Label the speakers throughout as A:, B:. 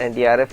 A: NDRF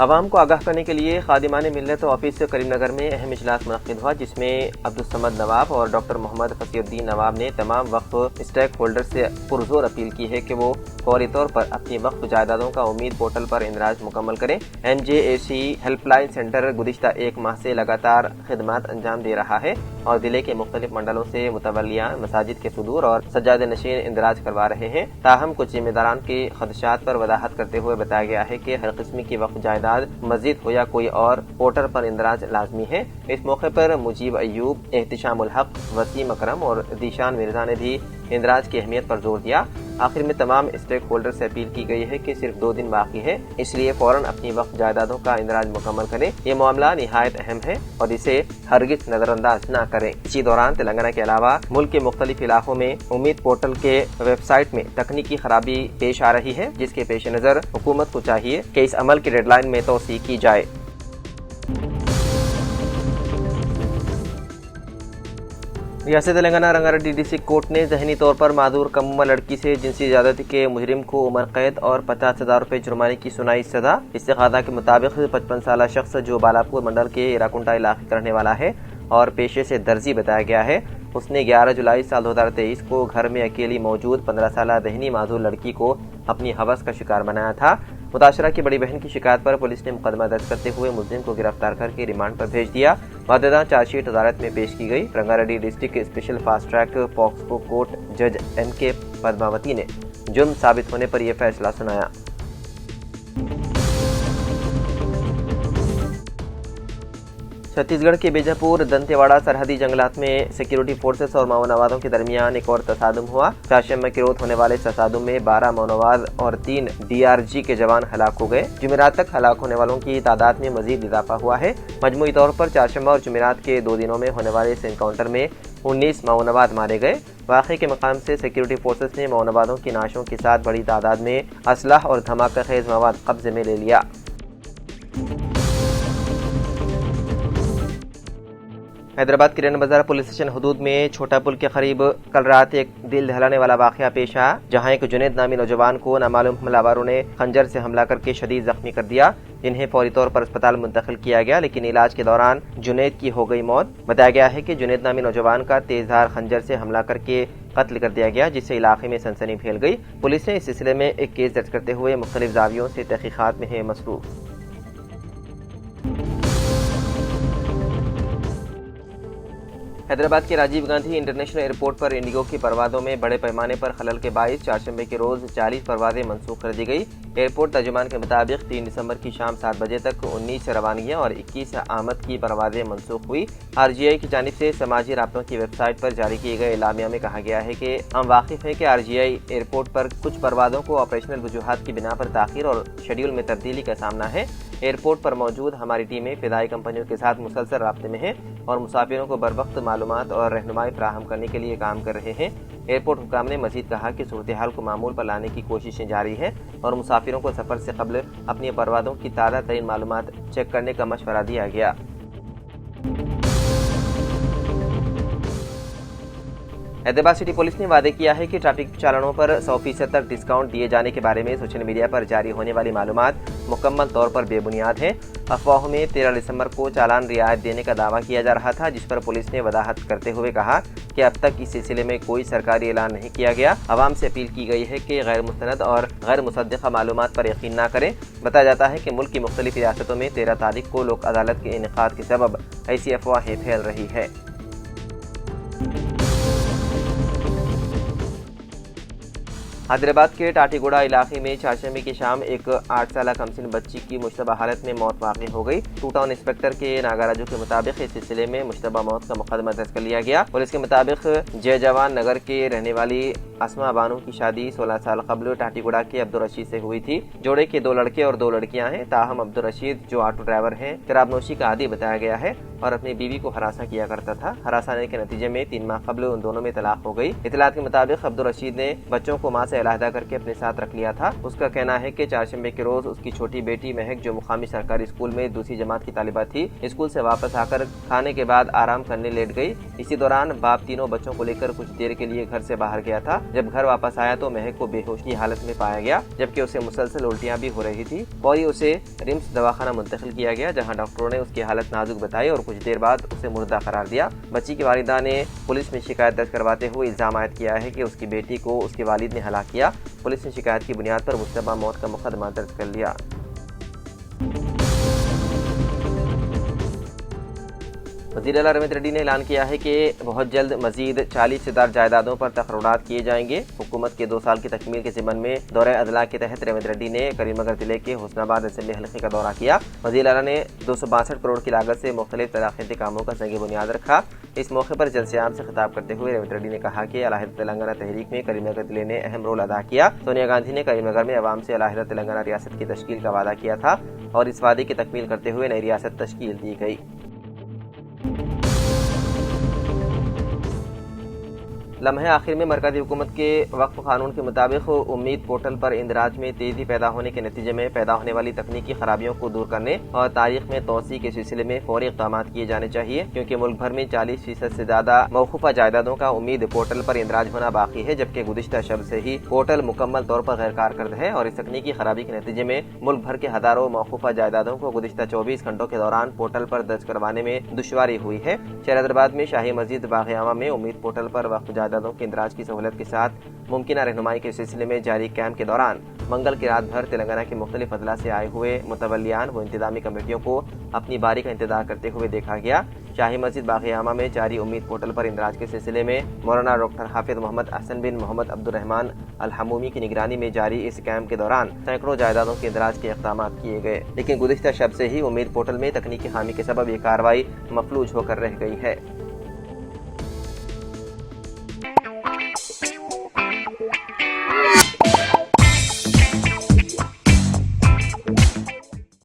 A: عوام کو آگاہ کرنے کے لیے خادمان ملت آفس کریم نگر میں اہم اجلاس منعقد ہوا، جس میں عبدالصمد نواب اور ڈاکٹر محمد فصیح الدین نواب نے تمام وقف اسٹیک ہولڈر سے پرزور اپیل کی ہے کہ وہ فوری طور پر اپنی وقف جائیدادوں کا امید پورٹل پر اندراج مکمل کریں۔ NJAC ہیلپ لائن سینٹر گزشتہ ایک ماہ سے لگاتار خدمات انجام دے رہا ہے اور ضلع کے مختلف منڈلوں سے متولیان مساجد کے صدور اور سجادہ نشین اندراج کروا رہے ہیں۔ تاہم کچھ ذمہ داران کے خدشات پر وضاحت کرتے ہوئے بتایا گیا ہے کہ ہر قسم کی وقف جائیداد مسجد ہو یا کوئی اور پورٹل پر اندراج لازمی ہے۔ اس موقع پر مجیب ایوب، احتشام الحق، وسیم اکرم اور ذیشان مرزا نے بھی اندراج کی اہمیت پر زور دیا۔ آخر میں تمام اسٹیک ہولڈر سے اپیل کی گئی ہے کہ صرف 2 دن باقی ہے، اس لیے فوراً اپنی وقف جائیدادوں کا اندراج مکمل کریں۔ یہ معاملہ نہایت اہم ہے اور اسے ہرگز نظر انداز نہ کریں۔ اسی دوران تلنگانہ کے علاوہ ملک کے مختلف علاقوں میں امید پورٹل کے ویب سائٹ میں تکنیکی خرابی پیش آ رہی ہے، جس کے پیش نظر حکومت کو چاہیے کہ اس عمل کی ڈیڈ لائن میں توسیع کی جائے۔ ریاست تلنگانہ رنگاریڈی ڈسٹرکٹ کورٹ نے ذہنی طور پر معذور کم عمر لڑکی سے جنسی زیادتی کے مجرم کو عمر قید اور 50,000 روپے جرمانے کی سنائی سزا۔ استفادہ کے مطابق 55 سالہ شخص جو بالاپور منڈل کے ایراکنٹا علاقے کا رہنے والا ہے اور پیشے سے درزی بتایا گیا ہے، اس نے 11 جولائی سال 2023 کو گھر میں اکیلی موجود 15 سالہ ذہنی معذور لڑکی کو اپنی ہوس کا شکار بنایا تھا۔ متاثرہ کی بڑی بہن کی شکایت پر پولیس نے مقدمہ درج کرتے ہوئے ملزم کو گرفتار کر کے ریمانڈ پر بھیج دیا۔ متعدد چارج شیٹ عدالت میں پیش کی گئی۔ Rangareddy district special fast track POCSO court جج MK پدماوتی نے جرم ثابت ہونے پر یہ فیصلہ سنایا۔ چھتیس گڑھ کے بیجاپور دنتے واڑہ سرحدی جنگلات میں سیکیورٹی فورسز اور ماونوادوں کے درمیان ایک اور تصادم ہوا۔ چاشمہ کے روز ہونے والے تصادم میں 12 ماونواد اور 3 DRG کے جوان ہلاک ہو گئے۔ جمعرات تک ہلاک ہونے والوں کی تعداد میں مزید اضافہ ہوا ہے۔ مجموعی طور پر چاشمہ اور جمعرات کے 2 دنوں میں ہونے والے اس انکاؤنٹر میں 19 ماونواد مارے گئے۔ واقعے کے مقام سے سیکیورٹی فورسز نے ماونوادوں کی نعشوں کے ساتھ بڑی تعداد میں اسلحہ اور دھماکہ خیز مواد قبضے میں لے لیا۔ حیدرآباد کے رین بازار پولیس اسٹیشن حدود میں چھوٹا پل کے قریب کل رات ایک دل دہلانے والا واقعہ پیش آیا، جہاں ایک جنید نامی نوجوان کو نامعلوم حملہ آوروں نے خنجر سے حملہ کر کے شدید زخمی کر دیا، جنہیں فوری طور پر اسپتال منتقل کیا گیا، لیکن علاج کے دوران جنید کی ہو گئی موت۔ بتایا گیا ہے کہ جنید نامی نوجوان کا تیز دھار خنجر سے حملہ کر کے قتل کر دیا گیا، جس سے علاقے میں سنسنی پھیل گئی۔ پولیس نے اس سلسلے میں ایک کیس درج کرتے ہوئے مختلف زاویوں سے تحقیقات میں ہے مصروف۔ حیدرآباد کے راجیو گاندھی انٹرنیشنل ایئرپورٹ پر انڈیگو کی پروازوں میں بڑے پیمانے پر خلل کے باعث چہارشنبے کے روز 40 پروازیں منسوخ کر دی گئی۔ ایئرپورٹ ترجمان کے مطابق 3 دسمبر کی شام 7 بجے تک 19 روانگیاں اور 21 آمد کی پروازیں منسوخ ہوئی۔ RGI کی جانب سے سماجی رابطوں کی ویب سائٹ پر جاری کیے گئے اعلامیہ میں کہا گیا ہے کہ ہم واقف ہیں کہ RGI ایئرپورٹ پر کچھ پروازوں کو آپریشنل وجوہات کی بنا پر تاخیر اور شیڈول میں تبدیلی کا سامنا ہے۔ ایئرپورٹ پر موجود ہماری ٹیمیں فضائی کمپنیوں کے ساتھ مسلسل رابطے میں ہیں اور مسافروں کو بروقت معلومات اور رہنمائی فراہم کرنے کے لیے کام کر رہے ہیں۔ ایئرپورٹ حکام نے مزید کہا کہ صورتحال کو معمول پر لانے کی کوششیں جاری ہیں اور مسافروں کو سفر سے قبل اپنی پروازوں کی تازہ ترین معلومات چیک کرنے کا مشورہ دیا گیا۔ حیدرآباد سٹی پولیس نے وعدے کیا ہے کہ ٹریفک چالانوں پر 100% تک ڈسکاؤنٹ دیے جانے کے بارے میں سوشل میڈیا پر جاری ہونے والی معلومات مکمل طور پر بے بنیاد ہیں۔ افواہوں میں 13 دسمبر کو چالان رعایت دینے کا دعویٰ کیا جا رہا تھا، جس پر پولیس نے وضاحت کرتے ہوئے کہا کہ اب تک اس سلسلے میں کوئی سرکاری اعلان نہیں کیا گیا۔ عوام سے اپیل کی گئی ہے کہ غیر مستند اور غیر مصدقہ معلومات پر یقین نہ کریں۔ بتایا جاتا ہے کہ ملک کی مختلف ریاستوں میں 13 تاریخ کو لوک عدالت کے انعقاد کے سبب ایسی افواہیں پھیل رہی ہے۔ حیدرآباد کے ٹاٹی گوڑا علاقے میں چہارشنبے کی شام ایک 8 سالہ کمسن بچی کی مشتبہ حالت میں موت واقع ہو گئی۔ ٹو ٹاؤن انسپکٹر کے ناگراجو کے مطابق اس سلسلے میں مشتبہ موت کا مقدمہ درج کر لیا گیا۔ پولیس کے مطابق جے جوان نگر کے رہنے والی اسما بانو کی شادی 16 سال قبل ٹاٹی گوڑا کے عبدالرشید سے ہوئی تھی۔ جوڑے کے 2 لڑکے اور 2 لڑکیاں ہیں، تاہم عبدالرشید جو آٹو ڈرائیور ہیں شراب نوشی کا عادی بتایا گیا ہے اور اپنی بیوی کو ہراساں کیا کرتا تھا۔ ہراساں کے نتیجے میں 3 ماہ قبل ان دونوں میں طلاق ہو گئی۔ اطلاعات کے مطابق عبدالرشید نے بچوں کو ماں سے اسے علیحدہ کر کے اپنے ساتھ رکھ لیا تھا۔ اس کا کہنا ہے کہ چہارشنبے کے روز اس کی چھوٹی بیٹی مہک، جو مقامی سرکاری اسکول میں دوسری جماعت کی طالبہ تھی، اسکول سے واپس آ کر کھانے کے بعد آرام کرنے لیٹ گئی۔ اسی دوران باپ تینوں بچوں کو لے کر کچھ دیر کے لیے گھر سے باہر گیا تھا۔ جب گھر واپس آیا تو مہک کو بے ہوش کی حالت میں پایا گیا، جبکہ اسے مسلسل الٹیاں بھی ہو رہی تھی۔ فوری اسے رمس دواخانہ منتقل کیا گیا، جہاں ڈاکٹروں نے اس کی حالت نازک بتائی اور کچھ دیر بعد اسے مردہ قرار دیا۔ بچی کی والدہ نے پولیس میں شکایت درج کرواتے ہوئے الزام عائد کیا ہے کہ اس کی بیٹی کو اس کے والد نے ہلاک کیا۔ پولیس نے شکایت کی بنیاد پر مشتبہ موت کا مقدمہ درج کر لیا۔ وزیر اعلیٰ ریونت ریڈی نے اعلان کیا ہے کہ بہت جلد مزید 40 سے زیادہ جائیدادوں پر تقررات کیے جائیں گے۔ حکومت کے 2 سال کی تکمیل کے ضمن میں دورہ اضلاع کے تحت ریونت ریڈی نے کریم نگر ضلع کے حسن آباد اسمبلی حلقے کا دورہ کیا۔ وزیر اعلیٰ نے 262 کروڑ کی لاگت سے مختلف ترقیاتی کاموں کا سنگ بنیاد رکھا۔ اس موقع پر جلسے عام سے خطاب کرتے ہوئے ریونت ریڈی نے کہا کہ علیحدہ تلنگانہ تحریک میں کریم نگر ضلع نے اہم رول ادا کیا۔ سونیا گاندھی نے کریم نگر میں عوام سے علیحدہ تلنگانہ ریاست کی تشکیل کا وعدہ کیا تھا اور اس وعدے کی تکمیل کرتے ہوئے نئی ریاست تشکیل دی گئی۔ لمحے آخر میں مرکزی حکومت کے وقف قانون کے مطابق امید پورٹل پر اندراج میں تیزی پیدا ہونے کے نتیجے میں پیدا ہونے والی تکنیکی خرابیوں کو دور کرنے اور تاریخ میں توسیع کے سلسلے میں فوری اقدامات کیے جانے چاہیے، کیونکہ ملک بھر میں 40% سے زیادہ موقوفہ جائیدادوں کا امید پورٹل پر اندراج ہونا باقی ہے، جبکہ گزشتہ شب سے ہی پورٹل مکمل طور پر غیر کارکرد ہے اور اس تکنیکی خرابی کے نتیجے میں ملک بھر کے ہزاروں موقوفہ جائیدادوں کو گزشتہ 24 گھنٹوں کے دوران پورٹل پر درج کروانے میں دشواری ہوئی ہے۔ شہر حیدرآباد میں شاہی مسجد باغ عامہ میں امید پورٹل پر وقف جائیدادوں کے اندراج کی سہولت کے ساتھ ممکنہ رہنمائی کے سلسلے میں جاری کیمپ کے دوران منگل کی رات بھر تلنگانہ کے مختلف اضلاع سے آئے ہوئے متولیان و انتظامی کمیٹیوں کو اپنی باری کا انتظار کرتے ہوئے دیکھا گیا۔ شاہی مسجد باغ عامہ میں جاری امید پورٹل پر اندراج کے سلسلے میں مولانا ڈاکٹر حافظ محمد احسن بن محمد عبد الرحمان الحمومی کی نگرانی میں جاری اس کیمپ کے دوران سینکڑوں جائیدادوں کے اندراج کے اقدامات کیے گئے، لیکن گزشتہ شب سے ہی امید پورٹل میں تکنیکی خامی کے سبب یہ کارروائی مفلوج ہو کر رہ گئی ہے۔